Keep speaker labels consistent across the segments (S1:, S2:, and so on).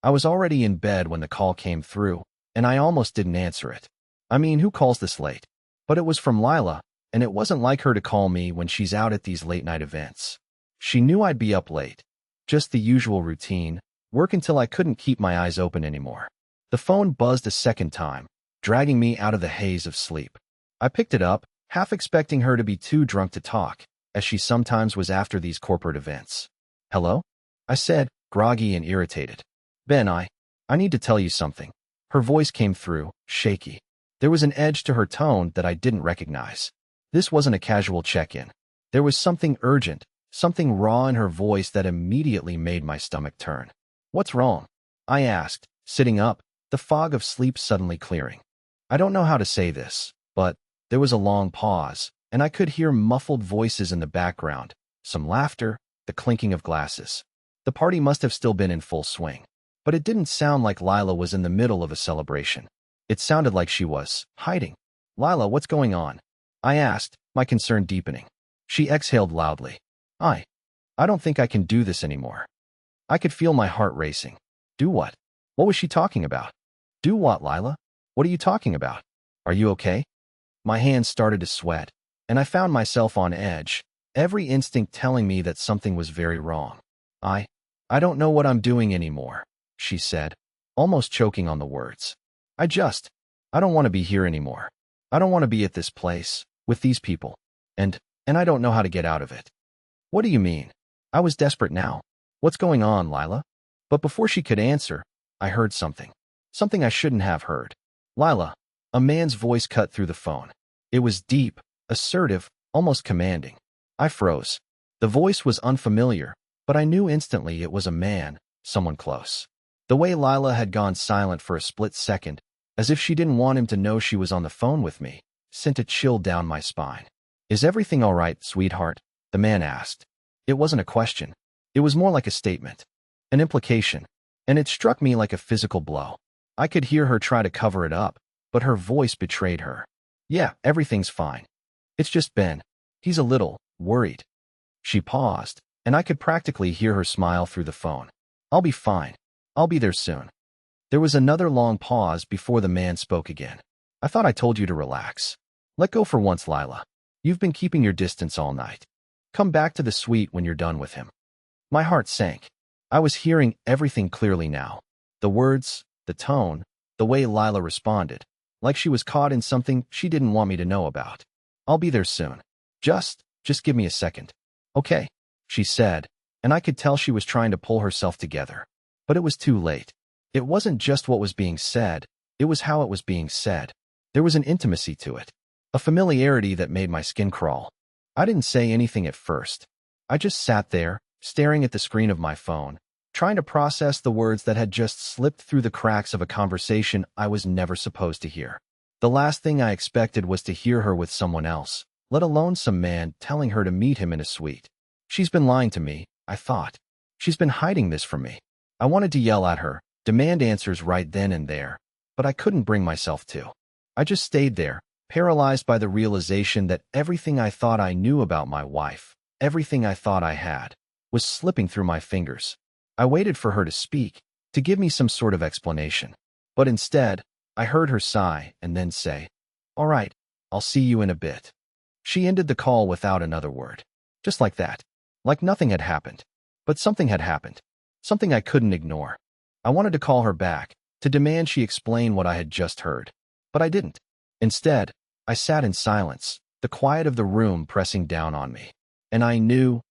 S1: I was already in bed when the call came through, and I almost didn't answer it. I mean, who calls this late? But it was from Lila, and it wasn't like her to call me when she's out at these late-night events. She knew I'd be up late. Just the usual routine, work until I couldn't keep my eyes open anymore. The phone buzzed a second time, dragging me out of the haze of sleep. I picked it up, half expecting her to be too drunk to talk, as she sometimes was after these corporate events. "Hello?" I said, groggy and irritated. "Ben, I need to tell you something." Her voice came through, shaky. There was an edge to her tone that I didn't recognize. This wasn't a casual check-in. There was something urgent, something raw in her voice that immediately made my stomach turn. "What's wrong?" I asked, sitting up, the fog of sleep suddenly clearing. I don't know how to say this, but there was a long pause, and I could hear muffled voices in the background, some laughter, the clinking of glasses. The party must have still been in full swing, but it didn't sound like Lila was in the middle of a celebration. It sounded like she was hiding. "Lila, what's going on?" I asked, my concern deepening. She exhaled loudly. I don't think I can do this anymore." I could feel my heart racing. Do what? What was she talking about? Do what, Lila? What are you talking about? Are you okay? My hands started to sweat, and I found myself on edge, every instinct telling me that something was very wrong. I don't know what I'm doing anymore," she said, almost choking on the words. I don't want to be here anymore. I don't want to be at this place, with these people, and I don't know how to get out of it." "What do you mean?" I was desperate now. "What's going on, Lila?" But before she could answer, I heard something. Something I shouldn't have heard. "Lila." A man's voice cut through the phone. It was deep, assertive, almost commanding. I froze. The voice was unfamiliar, but I knew instantly it was a man, someone close. The way Lila had gone silent for a split second, as if she didn't want him to know she was on the phone with me, sent a chill down my spine. "Is everything all right, sweetheart?" the man asked. It wasn't a question. It was more like a statement, an implication, and it struck me like a physical blow. I could hear her try to cover it up, but her voice betrayed her. "Yeah, everything's fine. It's just Ben. He's a little worried." She paused, and I could practically hear her smile through the phone. "I'll be fine. I'll be there soon." There was another long pause before the man spoke again. "I thought I told you to relax. Let go for once, Lila. You've been keeping your distance all night. Come back to the suite when you're done with him." My heart sank. I was hearing everything clearly now. The words, the tone, the way Lila responded, like she was caught in something she didn't want me to know about. "I'll be there soon. Just give me a second." "Okay," she said, and I could tell she was trying to pull herself together. But it was too late. It wasn't just what was being said, it was how it was being said. There was an intimacy to it, a familiarity that made my skin crawl. I didn't say anything at first. I just sat there, staring at the screen of my phone, trying to process the words that had just slipped through the cracks of a conversation I was never supposed to hear. The last thing I expected was to hear her with someone else, let alone some man telling her to meet him in a suite. She's been lying to me, I thought. She's been hiding this from me. I wanted to yell at her, demand answers right then and there, but I couldn't bring myself to. I just stayed there, paralyzed by the realization that everything I thought I knew about my wife, everything I thought I had, was slipping through my fingers. I waited for her to speak, to give me some sort of explanation. But instead, I heard her sigh and then say, "All right, I'll see you in a bit." She ended the call without another word. Just like that. Like nothing had happened. But something had happened. Something I couldn't ignore. I wanted to call her back, to demand she explain what I had just heard. But I didn't. Instead, I sat in silence, the quiet of the room pressing down on me. And I knew,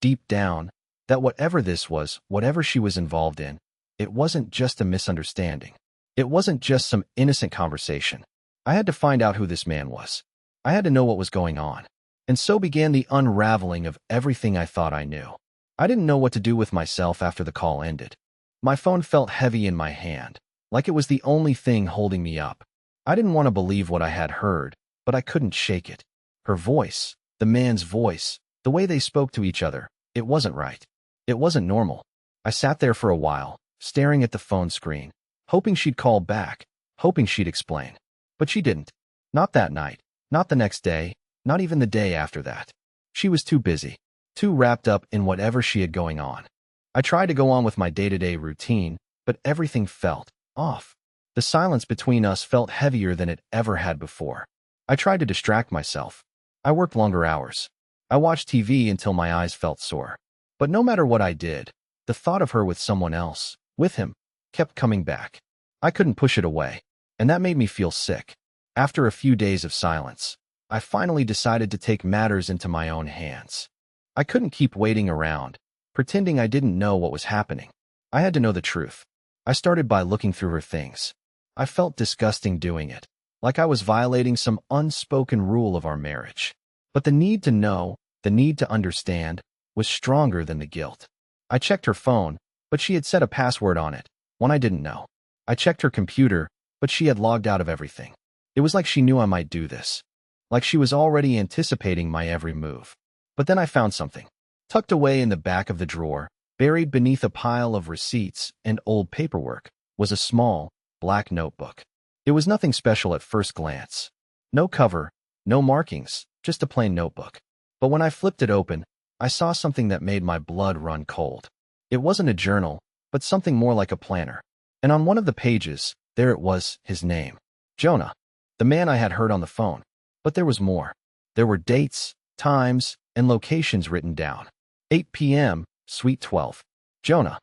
S1: deep down, that whatever this was, whatever she was involved in, it wasn't just a misunderstanding. It wasn't just some innocent conversation. I had to find out who this man was. I had to know what was going on. And so began the unraveling of everything I thought I knew. I didn't know what to do with myself after the call ended. My phone felt heavy in my hand, like it was the only thing holding me up. I didn't want to believe what I had heard, but I couldn't shake it. Her voice, the man's voice, the way they spoke to each other, it wasn't right. It wasn't normal. I sat there for a while, staring at the phone screen, hoping she'd call back, hoping she'd explain. But she didn't. Not that night, not the next day, not even the day after that. She was too busy, too wrapped up in whatever she had going on. I tried to go on with my day-to-day routine, but everything felt off. The silence between us felt heavier than it ever had before. I tried to distract myself. I worked longer hours. I watched TV until my eyes felt sore. But no matter what I did, the thought of her with someone else, with him, kept coming back. I couldn't push it away, and that made me feel sick. After a few days of silence, I finally decided to take matters into my own hands. I couldn't keep waiting around, pretending I didn't know what was happening. I had to know the truth. I started by looking through her things. I felt disgusting doing it, like I was violating some unspoken rule of our marriage. But the need to know, the need to understand, was stronger than the guilt. I checked her phone, but she had set a password on it, one I didn't know. I checked her computer, but she had logged out of everything. It was like she knew I might do this, like she was already anticipating my every move. But then I found something. Tucked away in the back of the drawer, buried beneath a pile of receipts and old paperwork, was a small, black notebook. It was nothing special at first glance. No cover, no markings, just a plain notebook. But when I flipped it open, I saw something that made my blood run cold. It wasn't a journal, but something more like a planner. And on one of the pages, there it was, his name. Jonah, the man I had heard on the phone. But there was more. There were dates, times, and locations written down. 8 p.m., Suite 12. Jonah.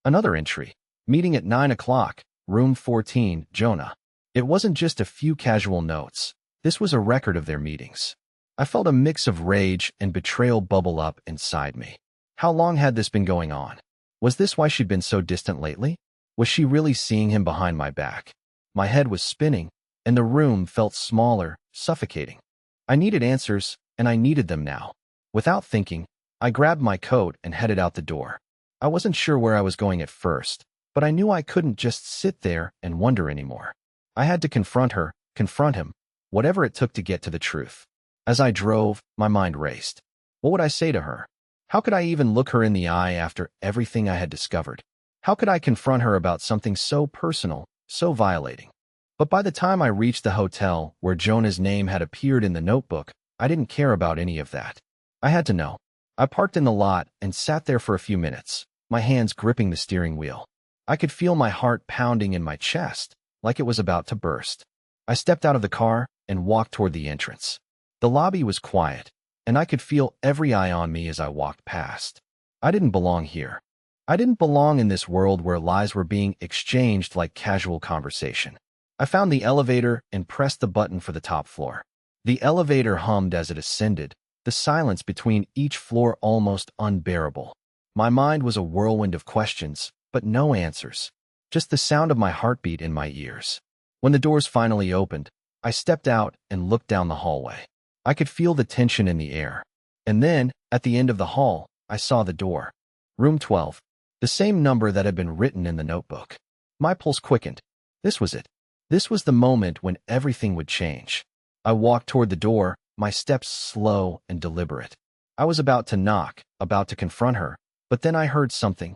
S1: Another entry. Meeting at 9 o'clock, Room 14, Jonah. It wasn't just a few casual notes. This was a record of their meetings. I felt a mix of rage and betrayal bubble up inside me. How long had this been going on? Was this why she'd been so distant lately? Was she really seeing him behind my back? My head was spinning, and the room felt smaller, suffocating. I needed answers, and I needed them now. Without thinking, I grabbed my coat and headed out the door. I wasn't sure where I was going at first, but I knew I couldn't just sit there and wonder anymore. I had to confront her, confront him, whatever it took to get to the truth. As I drove, my mind raced. What would I say to her? How could I even look her in the eye after everything I had discovered? How could I confront her about something so personal, so violating? But by the time I reached the hotel where Jonah's name had appeared in the notebook, I didn't care about any of that. I had to know. I parked in the lot and sat there for a few minutes, my hands gripping the steering wheel. I could feel my heart pounding in my chest, like it was about to burst. I stepped out of the car and walked toward the entrance. The lobby was quiet, and I could feel every eye on me as I walked past. I didn't belong here. I didn't belong in this world where lies were being exchanged like casual conversation. I found the elevator and pressed the button for the top floor. The elevator hummed as it ascended, the silence between each floor almost unbearable. My mind was a whirlwind of questions, but no answers. Just the sound of my heartbeat in my ears. When the doors finally opened, I stepped out and looked down the hallway. I could feel the tension in the air. And then, at the end of the hall, I saw the door. Room 12. The same number that had been written in the notebook. My pulse quickened. This was it. This was the moment when everything would change. I walked toward the door, my steps slow and deliberate. I was about to knock, about to confront her, but then I heard something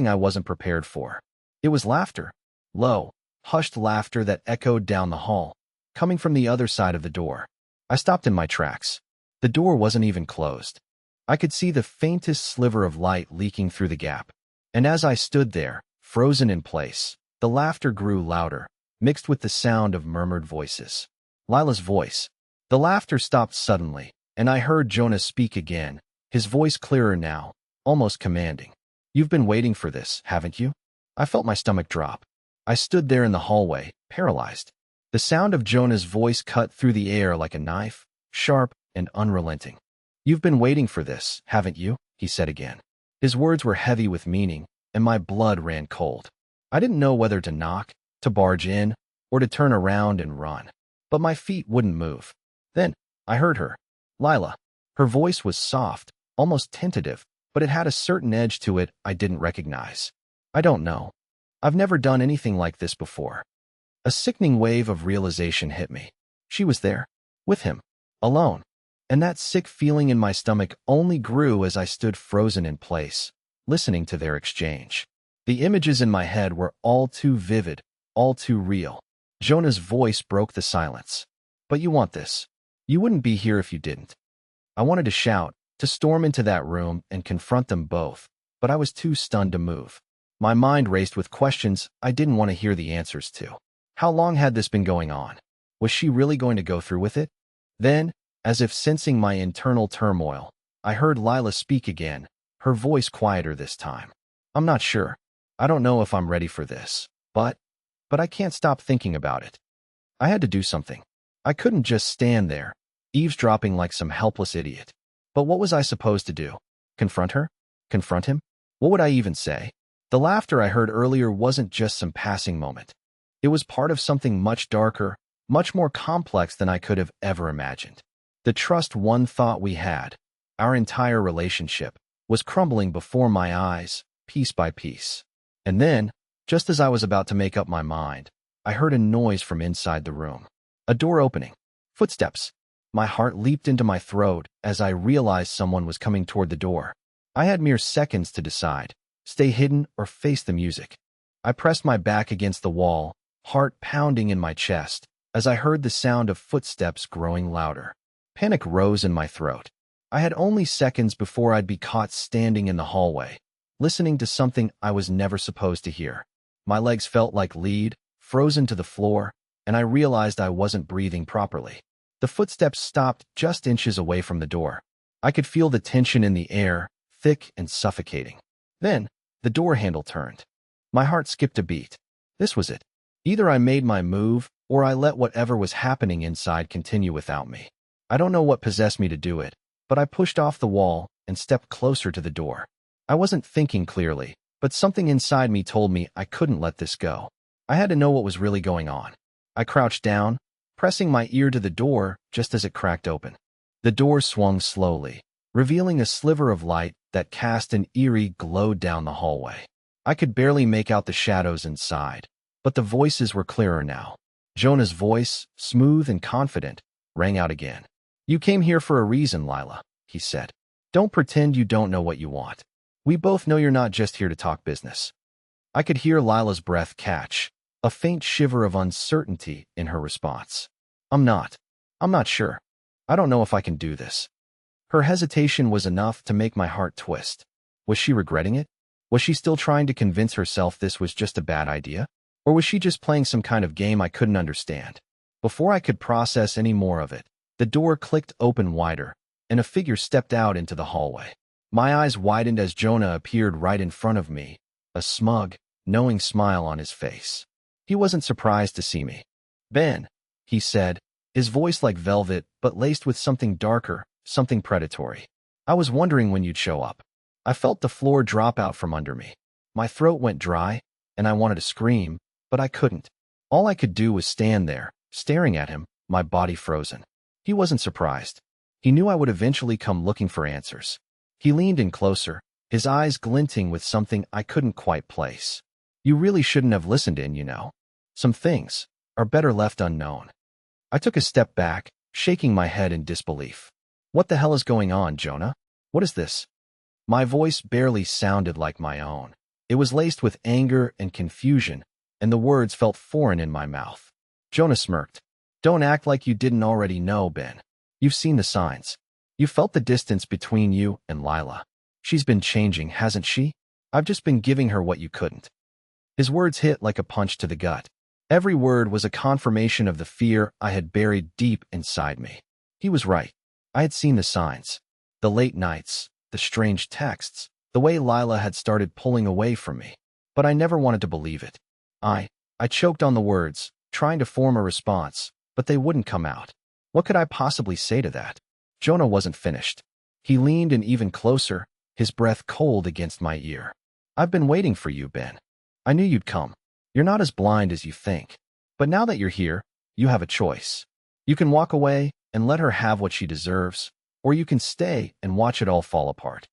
S1: I wasn't prepared for. It was laughter. Low, hushed laughter that echoed down the hall, coming from the other side of the door. I stopped in my tracks. The door wasn't even closed. I could see the faintest sliver of light leaking through the gap. And as I stood there, frozen in place, the laughter grew louder, mixed with the sound of murmured voices. Lila's voice. The laughter stopped suddenly, and I heard Jonah speak again, his voice clearer now, almost commanding. You've been waiting for this, haven't you? I felt my stomach drop. I stood there in the hallway, paralyzed. The sound of Jonah's voice cut through the air like a knife, sharp and unrelenting. You've been waiting for this, haven't you? He said again. His words were heavy with meaning, and my blood ran cold. I didn't know whether to knock, to barge in, or to turn around and run. But my feet wouldn't move. Then, I heard her. Lila. Her voice was soft, almost tentative, but it had a certain edge to it I didn't recognize. I don't know. I've never done anything like this before. A sickening wave of realization hit me. She was there, with him, alone. And that sick feeling in my stomach only grew as I stood frozen in place, listening to their exchange. The images in my head were all too vivid, all too real. Jonah's voice broke the silence. But you want this. You wouldn't be here if you didn't. I wanted to shout, to storm into that room and confront them both, but I was too stunned to move. My mind raced with questions I didn't want to hear the answers to. How long had this been going on? Was she really going to go through with it? Then, as if sensing my internal turmoil, I heard Lila speak again, her voice quieter this time. I'm not sure. I don't know if I'm ready for this, but I can't stop thinking about it. I had to do something. I couldn't just stand there, eavesdropping like some helpless idiot. But what was I supposed to do? Confront her? Confront him? What would I even say? The laughter I heard earlier wasn't just some passing moment. It was part of something much darker, much more complex than I could have ever imagined. The trust one thought we had, our entire relationship, was crumbling before my eyes, piece by piece. And then, just as I was about to make up my mind, I heard a noise from inside the room. A door opening. Footsteps. My heart leaped into my throat as I realized someone was coming toward the door. I had mere seconds to decide, stay hidden or face the music. I pressed my back against the wall, heart pounding in my chest, as I heard the sound of footsteps growing louder. Panic rose in my throat. I had only seconds before I'd be caught standing in the hallway, listening to something I was never supposed to hear. My legs felt like lead, frozen to the floor, and I realized I wasn't breathing properly. The footsteps stopped just inches away from the door. I could feel the tension in the air, thick and suffocating. Then, the door handle turned. My heart skipped a beat. This was it. Either I made my move, or I let whatever was happening inside continue without me. I don't know what possessed me to do it, but I pushed off the wall and stepped closer to the door. I wasn't thinking clearly, but something inside me told me I couldn't let this go. I had to know what was really going on. I crouched down, pressing my ear to the door just as it cracked open. The door swung slowly, revealing a sliver of light that cast an eerie glow down the hallway. I could barely make out the shadows inside, but the voices were clearer now. Jonah's voice, smooth and confident, rang out again. "You came here for a reason, Lila," he said. "Don't pretend you don't know what you want. We both know you're not just here to talk business." I could hear Lila's breath catch, a faint shiver of uncertainty in her response. I'm not sure. I don't know if I can do this." Her hesitation was enough to make my heart twist. Was she regretting it? Was she still trying to convince herself this was just a bad idea? Or was she just playing some kind of game I couldn't understand? Before I could process any more of it, the door clicked open wider, and a figure stepped out into the hallway. My eyes widened as Jonah appeared right in front of me, a smug, knowing smile on his face. He wasn't surprised to see me. "Ben," he said, his voice like velvet but laced with something darker, something predatory. "I was wondering when you'd show up." I felt the floor drop out from under me. My throat went dry, and I wanted to scream, but I couldn't. All I could do was stand there, staring at him, my body frozen. He wasn't surprised. He knew I would eventually come looking for answers. He leaned in closer, his eyes glinting with something I couldn't quite place. "You really shouldn't have listened in, you know. Some things are better left unknown." I took a step back, shaking my head in disbelief. "What the hell is going on, Jonah? What is this?" My voice barely sounded like my own. It was laced with anger and confusion, and the words felt foreign in my mouth. Jonah smirked. "Don't act like you didn't already know, Ben. You've seen the signs. You felt the distance between you and Lila. She's been changing, hasn't she? I've just been giving her what you couldn't." His words hit like a punch to the gut. Every word was a confirmation of the fear I had buried deep inside me. He was right. I had seen the signs. The late nights, the strange texts, the way Lila had started pulling away from me. But I never wanted to believe it. I choked on the words, trying to form a response, but they wouldn't come out. What could I possibly say to that? Jonah wasn't finished. He leaned in even closer, his breath cold against my ear. "I've been waiting for you, Ben. I knew you'd come. You're not as blind as you think. But now that you're here, you have a choice. You can walk away and let her have what she deserves, or you can stay and watch it all fall apart."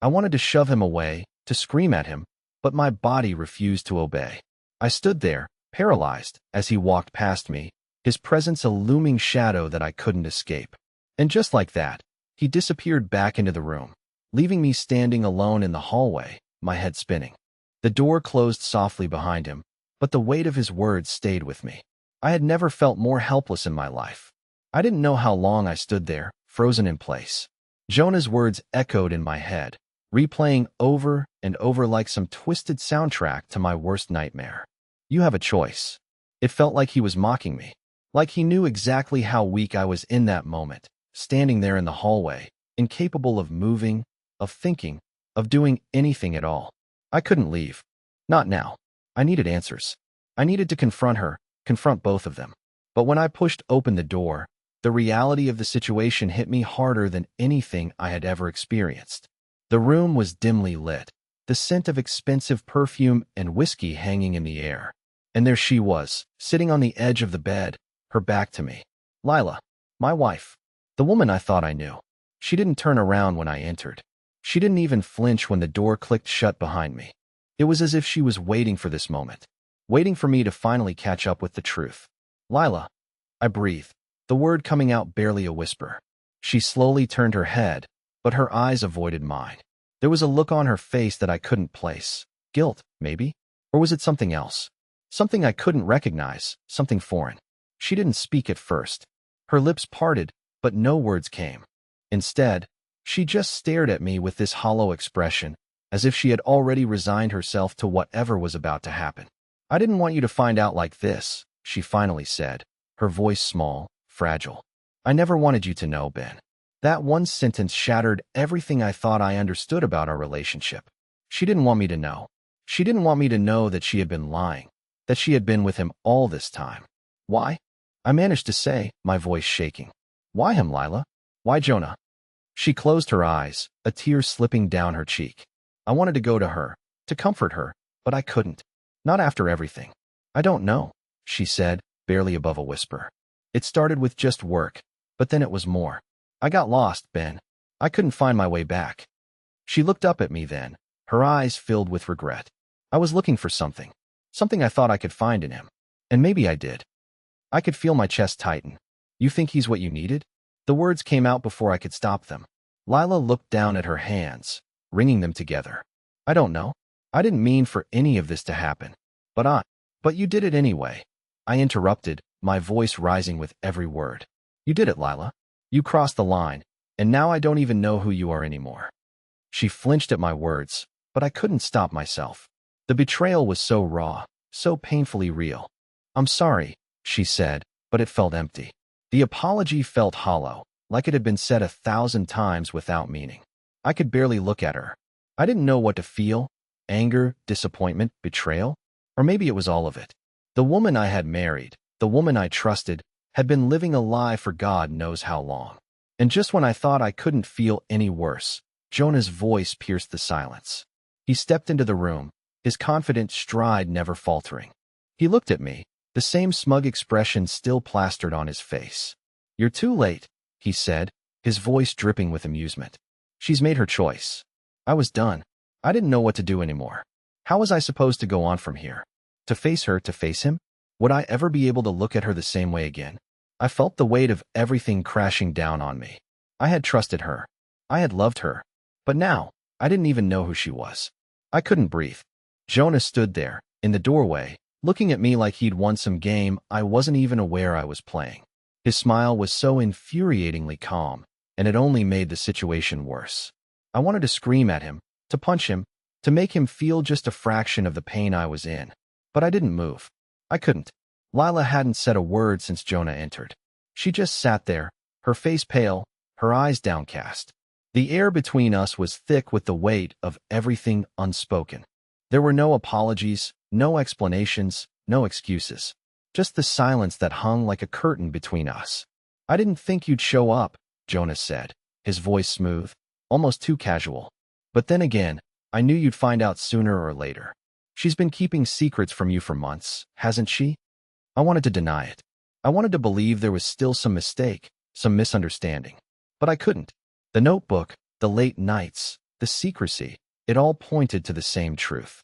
S1: I wanted to shove him away, to scream at him, but my body refused to obey. I stood there, paralyzed, as he walked past me, his presence a looming shadow that I couldn't escape. And just like that, he disappeared back into the room, leaving me standing alone in the hallway, my head spinning. The door closed softly behind him, but the weight of his words stayed with me. I had never felt more helpless in my life. I didn't know how long I stood there, frozen in place. Jonah's words echoed in my head, replaying over and over like some twisted soundtrack to my worst nightmare. You have a choice. It felt like he was mocking me, like he knew exactly how weak I was in that moment, standing there in the hallway, incapable of moving, of thinking, of doing anything at all. I couldn't leave. Not now. I needed answers. I needed to confront her, confront both of them. But when I pushed open the door, the reality of the situation hit me harder than anything I had ever experienced. The room was dimly lit, the scent of expensive perfume and whiskey hanging in the air. And there she was, sitting on the edge of the bed, her back to me. Lila, my wife, the woman I thought I knew. She didn't turn around when I entered. She didn't even flinch when the door clicked shut behind me. It was as if she was waiting for this moment, waiting for me to finally catch up with the truth. Lila, I breathed, the word coming out barely a whisper. She slowly turned her head, but her eyes avoided mine. There was a look on her face that I couldn't place. Guilt, maybe? Or was it something else? Something I couldn't recognize, something foreign. She didn't speak at first. Her lips parted, but no words came. Instead, she just stared at me with this hollow expression, as if she had already resigned herself to whatever was about to happen. I didn't want you to find out like this, she finally said, her voice small, fragile. I never wanted you to know, Ben. That one sentence shattered everything I thought I understood about our relationship. She didn't want me to know. She didn't want me to know that she had been lying, that she had been with him all this time. Why? I managed to say, my voice shaking. Why him, Lila? Why Jonah? She closed her eyes, a tear slipping down her cheek. I wanted to go to her, to comfort her, but I couldn't. Not after everything. I don't know, she said, barely above a whisper. It started with just work, but then it was more. I got lost, Ben. I couldn't find my way back. She looked up at me then, her eyes filled with regret. I was looking for something I thought I could find in him. And maybe I did. I could feel my chest tighten. You think he's what you needed? The words came out before I could stop them. Lila looked down at her hands, wringing them together. I don't know. I didn't mean for any of this to happen. But you did it anyway. I interrupted, my voice rising with every word. You did it, Lila. You crossed the line, and now I don't even know who you are anymore. She flinched at my words, but I couldn't stop myself. The betrayal was so raw, so painfully real. I'm sorry, she said, but it felt empty. The apology felt hollow, like it had been said 1,000 times without meaning. I could barely look at her. I didn't know what to feel. Anger, disappointment, betrayal? Or maybe it was all of it. The woman I had married, the woman I trusted, had been living a lie for God knows how long. And just when I thought I couldn't feel any worse, Jonah's voice pierced the silence. He stepped into the room, his confident stride never faltering. He looked at me, the same smug expression still plastered on his face. You're too late, he said, his voice dripping with amusement. She's made her choice. I was done. I didn't know what to do anymore. How was I supposed to go on from here? To face her, to face him? Would I ever be able to look at her the same way again? I felt the weight of everything crashing down on me. I had trusted her. I had loved her. But now, I didn't even know who she was. I couldn't breathe. Jonah stood there, in the doorway, looking at me like he'd won some game I wasn't even aware I was playing. His smile was so infuriatingly calm, and it only made the situation worse. I wanted to scream at him, to punch him, to make him feel just a fraction of the pain I was in. But I didn't move. I couldn't. Lila hadn't said a word since Jonah entered. She just sat there, her face pale, her eyes downcast. The air between us was thick with the weight of everything unspoken. There were no apologies, no explanations, no excuses. Just the silence that hung like a curtain between us. I didn't think you'd show up, Jonah said, his voice smooth, almost too casual. But then again, I knew you'd find out sooner or later. She's been keeping secrets from you for months, hasn't she? I wanted to deny it. I wanted to believe there was still some mistake, some misunderstanding. But I couldn't. The notebook, the late nights, the secrecy, it all pointed to the same truth.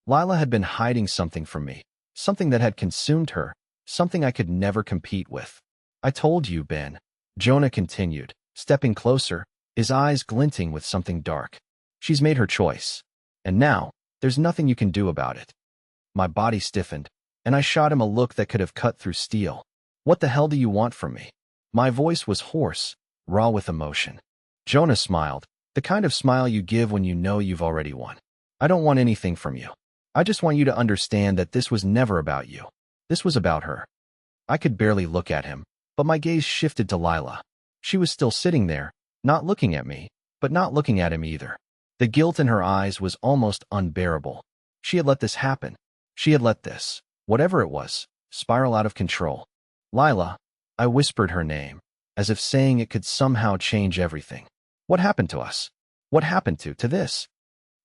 S1: Lila had been hiding something from me, something that had consumed her, something I could never compete with. I told you, Ben, Jonah continued, stepping closer, his eyes glinting with something dark. She's made her choice. And now, there's nothing you can do about it. My body stiffened, and I shot him a look that could have cut through steel. What the hell do you want from me? My voice was hoarse, raw with emotion. Jonah smiled, The kind of smile you give when you know you've already won. I don't want anything from you. I just want you to understand that this was never about you. This was about her. I could barely look at him, but my gaze shifted to Lila. She was still sitting there, not looking at me, but not looking at him either. The guilt in her eyes was almost unbearable. She had let this happen. She had let this, whatever it was, spiral out of control. Lila, I whispered her name, as if saying it could somehow change everything. What happened to us? What happened to this?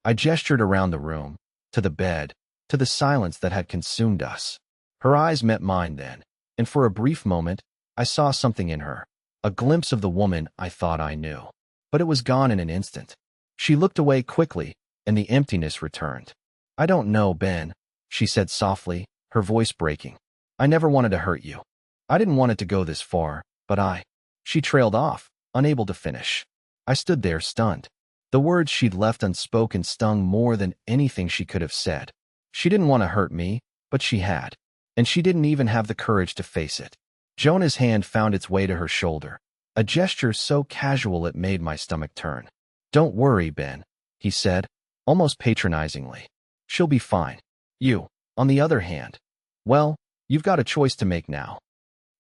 S1: I gestured around the room, to the bed, to the silence that had consumed us. Her eyes met mine then, and for a brief moment, I saw something in her, a glimpse of the woman I thought I knew. But it was gone in an instant. She looked away quickly, and the emptiness returned. I don't know, Ben, she said softly, her voice breaking. I never wanted to hurt you. I didn't want it to go this far, but She trailed off, unable to finish. I stood there stunned. The words she'd left unspoken stung more than anything she could have said. She didn't want to hurt me, but she had. And she didn't even have the courage to face it. Jonah's hand found its way to her shoulder, a gesture so casual it made my stomach turn. Don't worry, Ben, he said, almost patronizingly. She'll be fine. You, on the other hand, well, you've got a choice to make now.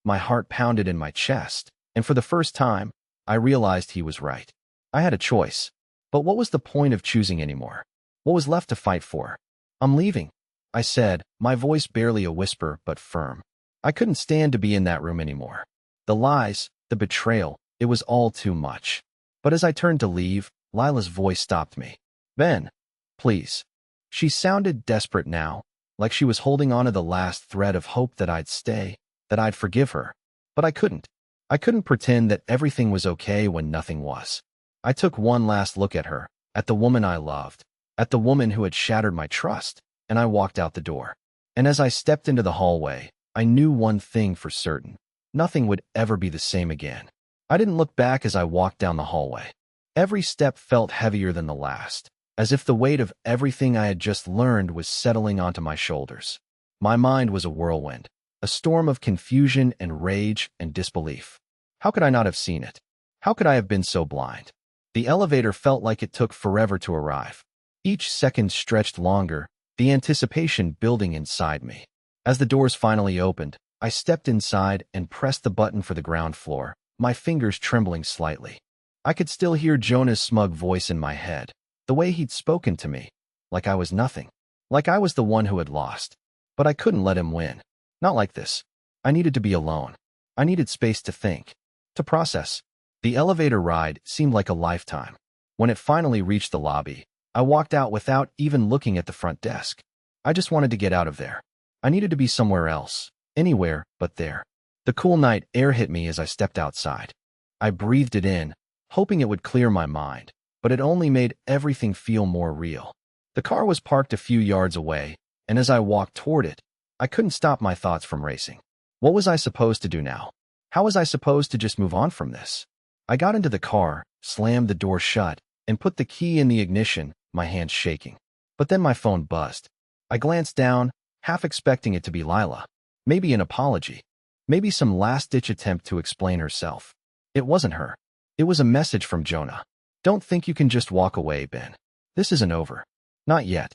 S1: My heart pounded in my chest, and for the first time, I realized he was right. I had a choice. But what was the point of choosing anymore? What was left to fight for? I'm leaving, I said, my voice barely a whisper but firm. I couldn't stand to be in that room anymore. The lies, the betrayal, it was all too much. But as I turned to leave, Lila's voice stopped me. Ben, please. She sounded desperate now, like she was holding on to the last thread of hope that I'd stay, that I'd forgive her. But I couldn't. I couldn't pretend that everything was okay when nothing was. I took one last look at her, at the woman I loved, at the woman who had shattered my trust, and I walked out the door. And as I stepped into the hallway, I knew one thing for certain. Nothing would ever be the same again. I didn't look back as I walked down the hallway. Every step felt heavier than the last, as if the weight of everything I had just learned was settling onto my shoulders. My mind was a whirlwind, a storm of confusion and rage and disbelief. How could I not have seen it? How could I have been so blind? The elevator felt like it took forever to arrive. Each second stretched longer, the anticipation building inside me. As the doors finally opened, I stepped inside and pressed the button for the ground floor, my fingers trembling slightly. I could still hear Jonah's smug voice in my head, the way he'd spoken to me, like I was nothing, like I was the one who had lost. But I couldn't let him win. Not like this. I needed to be alone. I needed space to think, to process. The elevator ride seemed like a lifetime. When it finally reached the lobby, I walked out without even looking at the front desk. I just wanted to get out of there. I needed to be somewhere else, anywhere but there. The cool night air hit me as I stepped outside. I breathed it in, hoping it would clear my mind, but it only made everything feel more real. The car was parked a few yards away, and as I walked toward it, I couldn't stop my thoughts from racing. What was I supposed to do now? How was I supposed to just move on from this? I got into the car, slammed the door shut, and put the key in the ignition, my hands shaking. But then my phone buzzed. I glanced down, half expecting it to be Lila. Maybe an apology. Maybe some last-ditch attempt to explain herself. It wasn't her. It was a message from Jonah. Don't think you can just walk away, Ben. This isn't over. Not yet.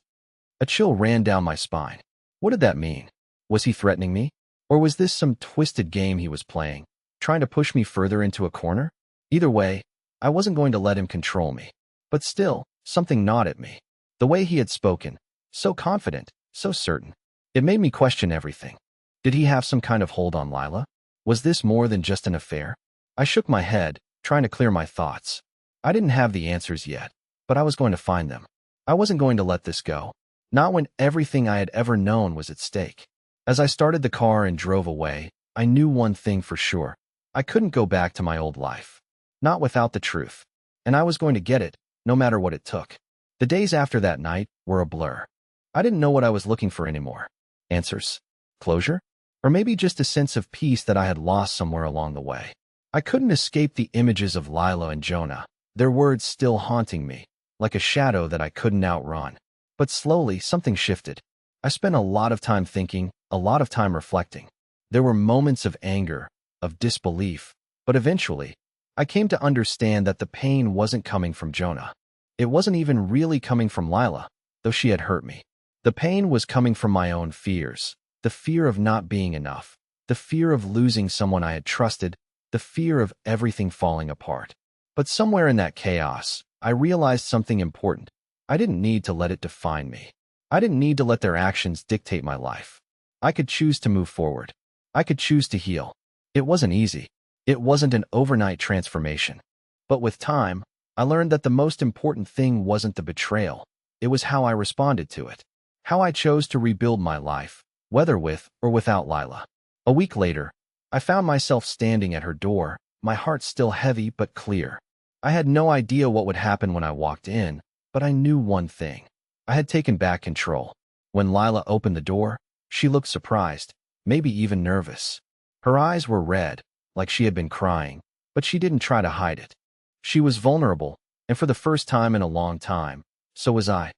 S1: A chill ran down my spine. What did that mean? Was he threatening me? Or was this some twisted game he was playing, trying to push me further into a corner? Either way, I wasn't going to let him control me. But still, something gnawed at me. The way he had spoken, so confident, so certain. It made me question everything. Did he have some kind of hold on Lila? Was this more than just an affair? I shook my head, trying to clear my thoughts. I didn't have the answers yet, but I was going to find them. I wasn't going to let this go. Not when everything I had ever known was at stake. As I started the car and drove away, I knew one thing for sure. I couldn't go back to my old life. Not without the truth. And I was going to get it, no matter what it took. The days after that night were a blur. I didn't know what I was looking for anymore. Answers? Closure? Or maybe just a sense of peace that I had lost somewhere along the way. I couldn't escape the images of Lila and Jonah, their words still haunting me, like a shadow that I couldn't outrun. But slowly, something shifted. I spent a lot of time thinking, a lot of time reflecting. There were moments of anger, of disbelief, but eventually, I came to understand that the pain wasn't coming from Jonah. It wasn't even really coming from Lila, though she had hurt me. The pain was coming from my own fears, the fear of not being enough, the fear of losing someone I had trusted, the fear of everything falling apart. But somewhere in that chaos, I realized something important. I didn't need to let it define me. I didn't need to let their actions dictate my life. I could choose to move forward. I could choose to heal. It wasn't easy. It wasn't an overnight transformation. But with time, I learned that the most important thing wasn't the betrayal. It was how I responded to it. How I chose to rebuild my life, whether with or without Lila. A week later, I found myself standing at her door, my heart still heavy but clear. I had no idea what would happen when I walked in, but I knew one thing. I had taken back control. When Lila opened the door, she looked surprised, maybe even nervous. Her eyes were red, like she had been crying, but she didn't try to hide it. She was vulnerable, and for the first time in a long time, so was I.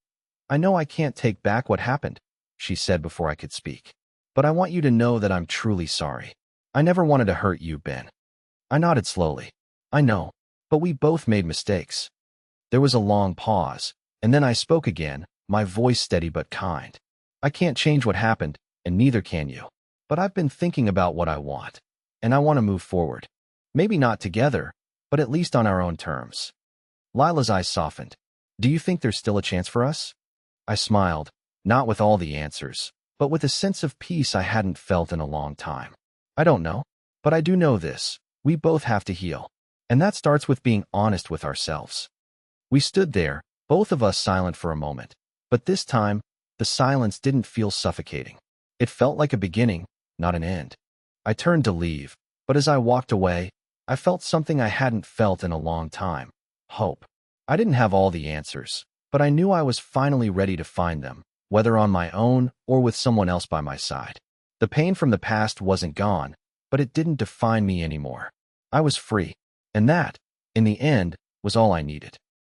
S1: "I know I can't take back what happened," she said before I could speak. "But I want you to know that I'm truly sorry. I never wanted to hurt you, Ben." I nodded slowly. "I know, but we both made mistakes." There was a long pause, and then I spoke again, my voice steady but kind. "I can't change what happened, and neither can you. But I've been thinking about what I want, and I want to move forward. Maybe not together, but at least on our own terms." Lila's eyes softened. "Do you think there's still a chance for us?" I smiled, not with all the answers, but with a sense of peace I hadn't felt in a long time. "I don't know, but I do know this. We both have to heal. And that starts with being honest with ourselves." We stood there, both of us silent for a moment. But this time, the silence didn't feel suffocating. It felt like a beginning, not an end. I turned to leave, but as I walked away, I felt something I hadn't felt in a long time: hope. I didn't have all the answers, but I knew I was finally ready to find them, whether on my own or with someone else by my side. The pain from the past wasn't gone, but it didn't define me anymore. I was free, and that, in the end, was all I needed.